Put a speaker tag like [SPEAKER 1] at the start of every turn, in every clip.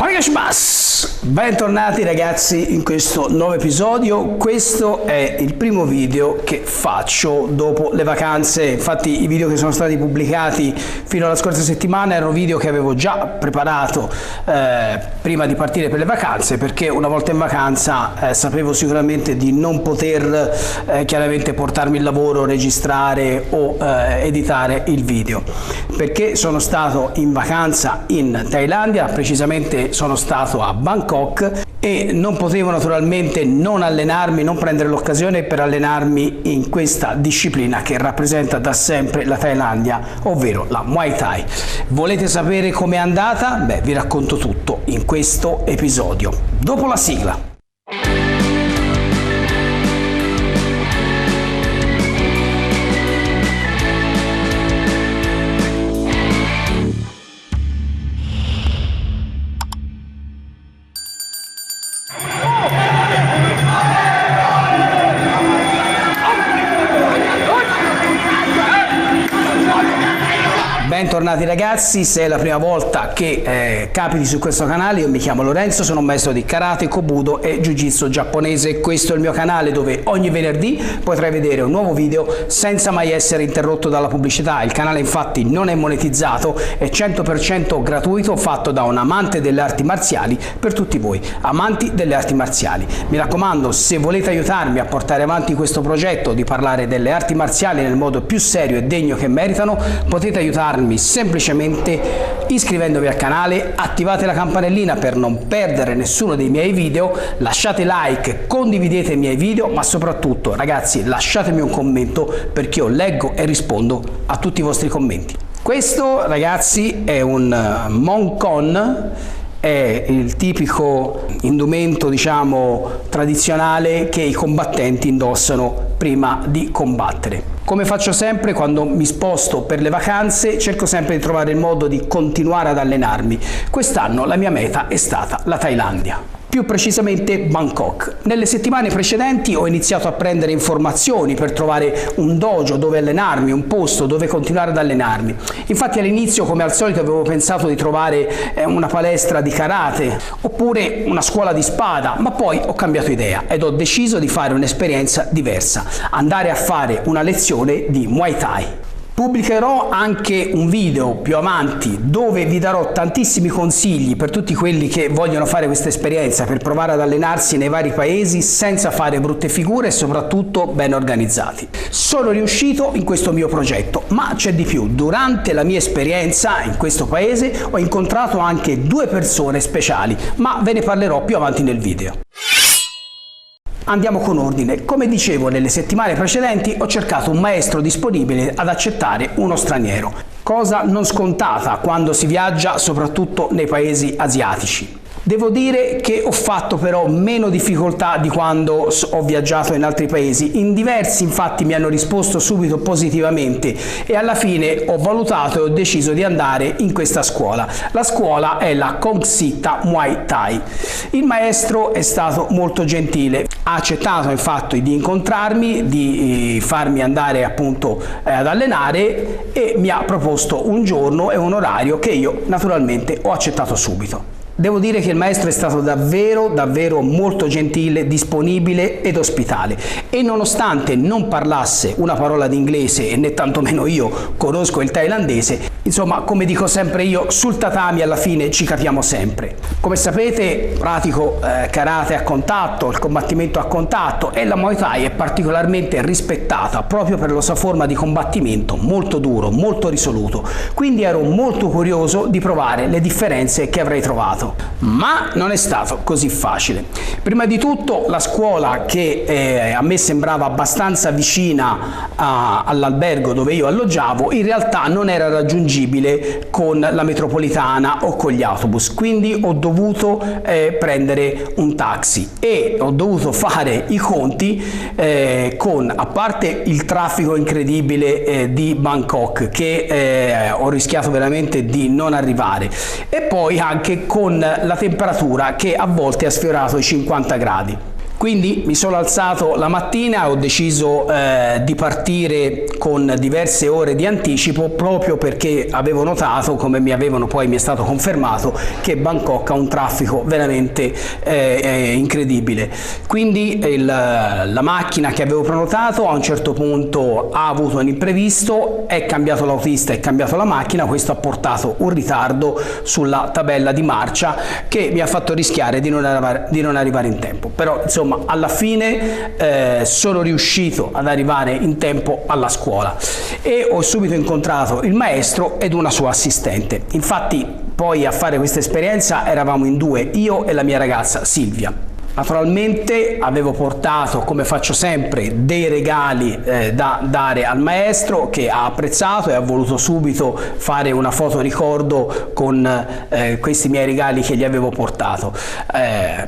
[SPEAKER 1] Onegashimasu! Bentornati ragazzi in questo nuovo episodio. Questo è il primo video che faccio dopo le vacanze. Infatti i video che sono stati pubblicati fino alla scorsa settimana erano video che avevo già preparato prima di partire per le vacanze, perché una volta in vacanza sapevo sicuramente di non poter chiaramente portarmi il lavoro, registrare o editare il video, perché sono stato in vacanza in Thailandia, precisamente sono stato a Bangkok e non potevo naturalmente non allenarmi, non prendere l'occasione per allenarmi in questa disciplina che rappresenta da sempre la Thailandia, ovvero la Muay Thai. Volete sapere com'è andata? Beh, vi racconto tutto in questo episodio. Dopo la sigla. Bentornati ragazzi, se è la prima volta che capiti su questo canale, io mi chiamo Lorenzo, sono un maestro di karate, kobudo e jiu-jitsu giapponese. Questo è il mio canale dove ogni venerdì potrai vedere un nuovo video senza mai essere interrotto dalla pubblicità. Il canale infatti non è monetizzato, è 100% gratuito, fatto da un amante delle arti marziali per tutti voi amanti delle arti marziali. Mi raccomando, se volete aiutarmi a portare avanti questo progetto di parlare delle arti marziali nel modo più serio e degno che meritano, potete aiutarmi semplicemente iscrivendovi al canale, attivate la campanellina per non perdere nessuno dei miei video, lasciate like, condividete i miei video, ma soprattutto ragazzi lasciatemi un commento, perché io leggo e rispondo a tutti i vostri commenti. Questo ragazzi è un Moncon, è il tipico indumento diciamo tradizionale che i combattenti indossano prima di combattere. Come faccio sempre quando mi sposto per le vacanze, cerco sempre di trovare il modo di continuare ad allenarmi. Quest'anno la mia meta è stata la Thailandia, più precisamente Bangkok. Nelle settimane precedenti ho iniziato a prendere informazioni per trovare un dojo dove allenarmi, un posto dove continuare ad allenarmi. Infatti all'inizio, come al solito, avevo pensato di trovare una palestra di karate oppure una scuola di spada, ma poi ho cambiato idea ed ho deciso di fare un'esperienza diversa, andare a fare una lezione di Muay Thai. Pubblicherò anche un video più avanti dove vi darò tantissimi consigli per tutti quelli che vogliono fare questa esperienza, per provare ad allenarsi nei vari paesi senza fare brutte figure e soprattutto ben organizzati. Sono riuscito in questo mio progetto, ma c'è di più. Durante la mia esperienza in questo paese ho incontrato anche due persone speciali, ma ve ne parlerò più avanti nel video. Andiamo con ordine. Come dicevo nelle settimane precedenti, ho cercato un maestro disponibile ad accettare uno straniero, cosa non scontata quando si viaggia soprattutto nei paesi asiatici. Devo dire che ho fatto però meno difficoltà di quando ho viaggiato in altri paesi. In diversi infatti mi hanno risposto subito positivamente e alla fine ho valutato e ho deciso di andare in questa scuola. La scuola è la Kongsitta Muay Thai. Il maestro è stato molto gentile, ha accettato infatti di incontrarmi, di farmi andare appunto ad allenare e mi ha proposto un giorno e un orario che io naturalmente ho accettato subito. Devo dire che il maestro è stato davvero molto gentile, disponibile ed ospitale, e nonostante non parlasse una parola di inglese e né tantomeno io conosco il thailandese, insomma, come dico sempre io, sul tatami alla fine ci capiamo sempre. Come sapete pratico karate a contatto, il combattimento a contatto, e la Muay Thai è particolarmente rispettata proprio per la sua forma di combattimento molto duro, molto risoluto, quindi ero molto curioso di provare le differenze che avrei trovato. Ma non è stato così facile. Prima di tutto la scuola, che a me sembrava abbastanza vicina all'albergo dove io alloggiavo, in realtà non era raggiungibile con la metropolitana o con gli autobus, quindi ho dovuto prendere un taxi e ho dovuto fare i conti con, a parte il traffico incredibile di Bangkok, che ho rischiato veramente di non arrivare, e poi anche con la temperatura che a volte ha sfiorato i 50 gradi. Quindi mi sono alzato la mattina e ho deciso di partire con diverse ore di anticipo, proprio perché avevo notato, come mi è stato confermato, che Bangkok ha un traffico veramente incredibile. Quindi la macchina che avevo prenotato a un certo punto ha avuto un imprevisto, è cambiato l'autista, è cambiato la macchina, questo ha portato un ritardo sulla tabella di marcia che mi ha fatto rischiare di non arrivare in tempo. Però insomma alla fine sono riuscito ad arrivare in tempo alla scuola e ho subito incontrato il maestro ed una sua assistente. Infatti poi a fare questa esperienza eravamo in due, io e la mia ragazza Silvia. Naturalmente avevo portato, come faccio sempre, dei regali da dare al maestro, che ha apprezzato e ha voluto subito fare una foto ricordo con questi miei regali che gli avevo portato.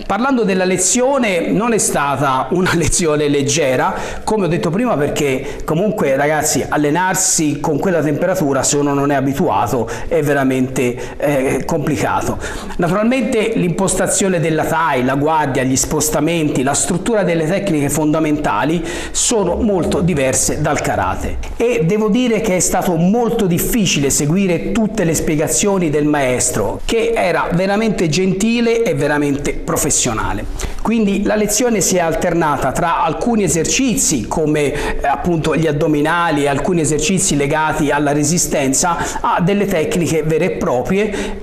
[SPEAKER 1] Parlando della lezione, non è stata una lezione leggera, come ho detto prima, perché comunque ragazzi, allenarsi con quella temperatura, se uno non è abituato, è veramente complicato. Naturalmente l'impostazione della Thai, la guardia, gli spostamenti, la struttura delle tecniche fondamentali sono molto diverse dal karate e devo dire che è stato molto difficile seguire tutte le spiegazioni del maestro, che era veramente gentile e veramente professionale. Quindi la lezione si è alternata tra alcuni esercizi come appunto gli addominali e alcuni esercizi legati alla resistenza a delle tecniche vere e proprie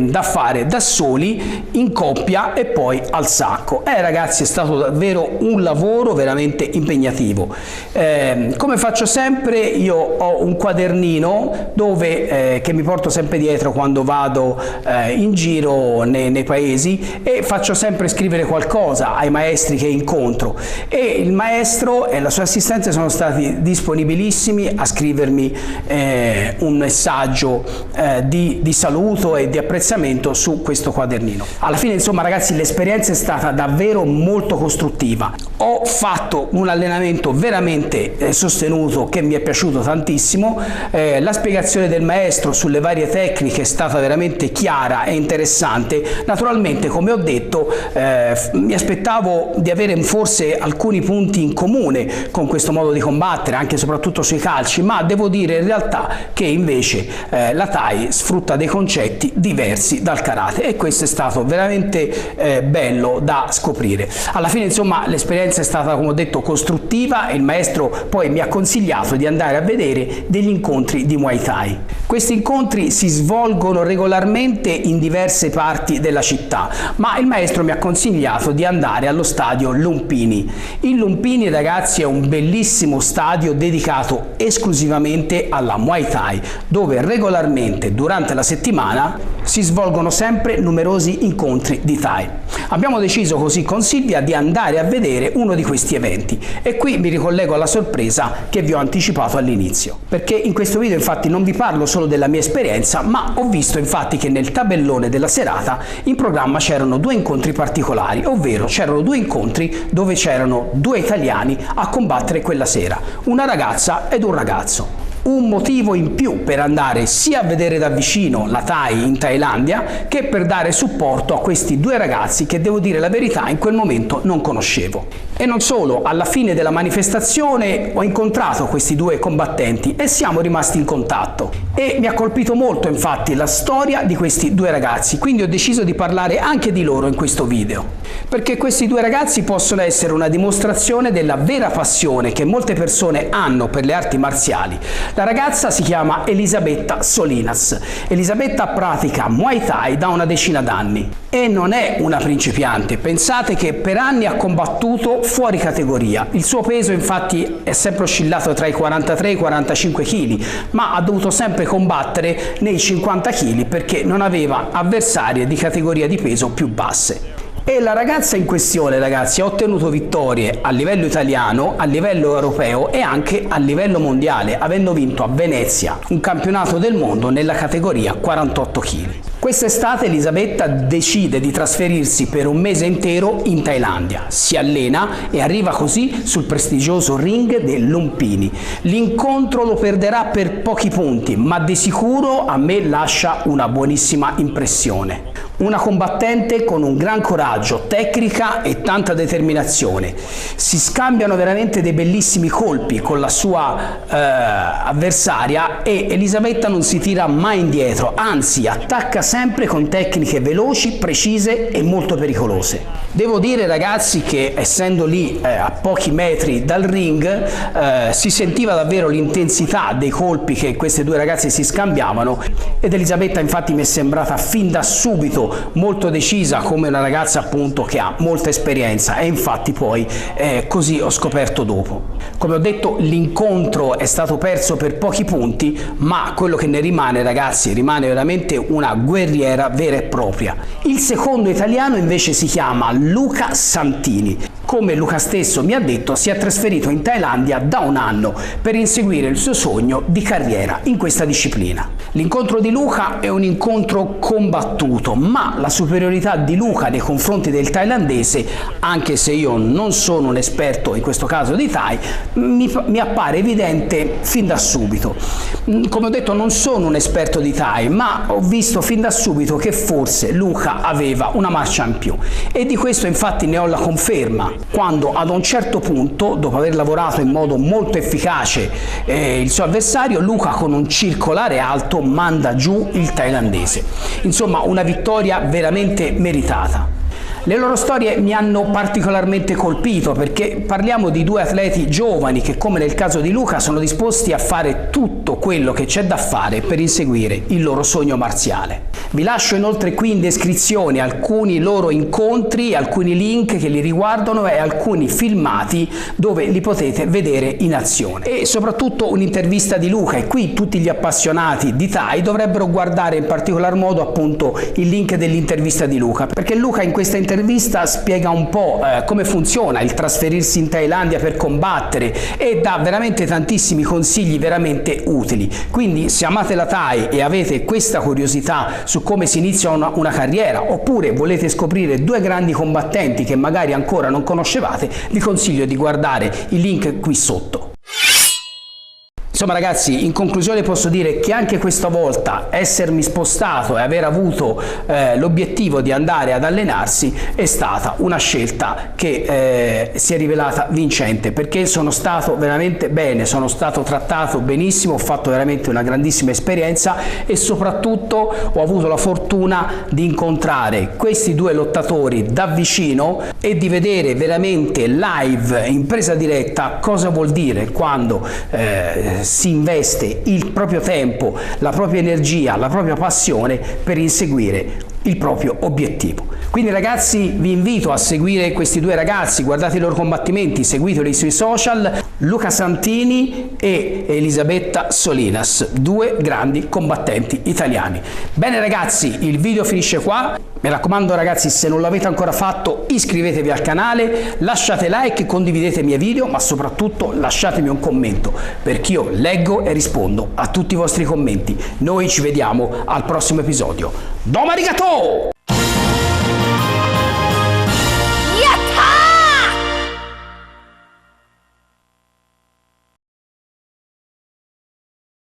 [SPEAKER 1] da fare da soli, in coppia e poi al sacco. Ragazzi, è stato davvero un lavoro veramente impegnativo. Come faccio sempre, io ho un quadernino che mi porto sempre dietro quando vado in giro nei paesi e faccio sempre scrivere qualcosa ai maestri che incontro, e il maestro e la sua assistente sono stati disponibilissimi a scrivermi un messaggio di saluto e di apprezzamento su questo quadernino. Alla fine insomma ragazzi, l'esperienza è stata davvero molto costruttiva. Ho fatto un allenamento veramente sostenuto che mi è piaciuto tantissimo, la spiegazione del maestro sulle varie tecniche è stata veramente chiara e interessante. Naturalmente, come ho detto, mi aspettavo di avere forse alcuni punti in comune con questo modo di combattere, anche e soprattutto sui calci, ma devo dire in realtà che invece la Thai sfrutta dei concetti diversi dal karate, e questo è stato veramente bello da scoprire. Alla fine insomma l'esperienza è stata, come ho detto, costruttiva, e il maestro poi mi ha consigliato di andare a vedere degli incontri di Muay Thai. Questi incontri si svolgono regolarmente in diverse parti della città, ma il maestro mi ha consigliato di andare allo stadio Lumpini. Il Lumpini, ragazzi, è un bellissimo stadio dedicato esclusivamente alla Muay Thai, dove regolarmente durante la settimana si svolgono sempre numerosi incontri di Thai. Abbiamo deciso così con Silvia di andare a vedere uno di questi eventi, e qui mi ricollego alla sorpresa che vi ho anticipato all'inizio, perché in questo video infatti non vi parlo solo della mia esperienza, ma ho visto infatti che nel tabellone della serata in programma c'erano due incontri particolari, ovvero c'erano due incontri dove c'erano due italiani a combattere quella sera, una ragazza ed un ragazzo. Un motivo in più per andare sia a vedere da vicino la Thai in Thailandia, che per dare supporto a questi due ragazzi che, devo dire la verità, in quel momento non conoscevo. E non solo, alla fine della manifestazione ho incontrato questi due combattenti e siamo rimasti in contatto. E mi ha colpito molto infatti la storia di questi due ragazzi, quindi ho deciso di parlare anche di loro in questo video, perché questi due ragazzi possono essere una dimostrazione della vera passione che molte persone hanno per le arti marziali. La ragazza si chiama Elisabetta Solinas. Elisabetta pratica Muay Thai da una decina d'anni e non è una principiante. Pensate che per anni ha combattuto fuori categoria. Il suo peso infatti è sempre oscillato tra i 43 e i 45 kg, ma ha dovuto sempre combattere nei 50 kg perché non aveva avversarie di categoria di peso più basse. E la ragazza in questione, ragazzi, ha ottenuto vittorie a livello italiano, a livello europeo e anche a livello mondiale, avendo vinto a Venezia un campionato del mondo nella categoria 48 kg. Quest'estate Elisabetta decide di trasferirsi per un mese intero in Thailandia, si allena e arriva così sul prestigioso ring del Lumpini. L'incontro lo perderà per pochi punti, ma di sicuro a me lascia una buonissima impressione. Una combattente con un gran coraggio, tecnica e tanta determinazione. Si scambiano veramente dei bellissimi colpi con la sua avversaria e Elisabetta non si tira mai indietro, anzi attacca sempre con tecniche veloci, precise e molto pericolose. Devo dire ragazzi che essendo lì a pochi metri dal ring si sentiva davvero l'intensità dei colpi che queste due ragazze si scambiavano ed Elisabetta infatti mi è sembrata fin da subito molto decisa, come una ragazza appunto che ha molta esperienza, e infatti poi così ho scoperto dopo. Come ho detto, l'incontro è stato perso per pochi punti, ma quello che ne rimane ragazzi, rimane veramente una guerriera vera e propria. Il secondo italiano invece si chiama Luca Santini. Come Luca stesso mi ha detto, si è trasferito in Thailandia da un anno per inseguire il suo sogno di carriera in questa disciplina. L'incontro di Luca è un incontro combattuto, ma la superiorità di Luca nei confronti del thailandese, anche se io non sono un esperto in questo caso di Thai, mi appare evidente fin da subito. Come ho detto, non sono un esperto di Thai, ma ho visto fin da subito che forse Luca aveva una marcia in più, e di questo infatti ne ho la conferma quando ad un certo punto, dopo aver lavorato in modo molto efficace il suo avversario, Luca con un circolare alto manda giù il thailandese. Insomma, una vittoria veramente meritata. Le loro storie mi hanno particolarmente colpito perché parliamo di due atleti giovani che, come nel caso di Luca, sono disposti a fare tutto quello che c'è da fare per inseguire il loro sogno marziale. Vi lascio inoltre qui in descrizione alcuni loro incontri, alcuni link che li riguardano e alcuni filmati dove li potete vedere in azione, e soprattutto un'intervista di Luca, e qui tutti gli appassionati di Thai dovrebbero guardare in particolar modo appunto il link dell'intervista di Luca, perché Luca in questa intervista spiega un po' come funziona il trasferirsi in Thailandia per combattere e dà veramente tantissimi consigli veramente utili. Quindi se amate la Thai e avete questa curiosità su come si inizia una carriera, oppure volete scoprire due grandi combattenti che magari ancora non conoscevate, vi consiglio di guardare il link qui sotto. Insomma ragazzi, in conclusione posso dire che anche questa volta essermi spostato e aver avuto l'obiettivo di andare ad allenarsi è stata una scelta che si è rivelata vincente, perché sono stato veramente bene, sono stato trattato benissimo, ho fatto veramente una grandissima esperienza e soprattutto ho avuto la fortuna di incontrare questi due lottatori da vicino e di vedere veramente live, in presa diretta, cosa vuol dire quando si investe il proprio tempo, la propria energia, la propria passione per inseguire il proprio obiettivo. Quindi ragazzi, vi invito a seguire questi due ragazzi, guardate i loro combattimenti, seguiteli sui social, Luca Santini e Elisabetta Solinas, due grandi combattenti italiani. Bene ragazzi, il video finisce qua. Mi raccomando ragazzi, se non l'avete ancora fatto, iscrivetevi al canale, lasciate like, condividete i miei video, ma soprattutto lasciatemi un commento, perché io leggo e rispondo a tutti i vostri commenti. Noi ci vediamo al prossimo episodio. Domo arigato!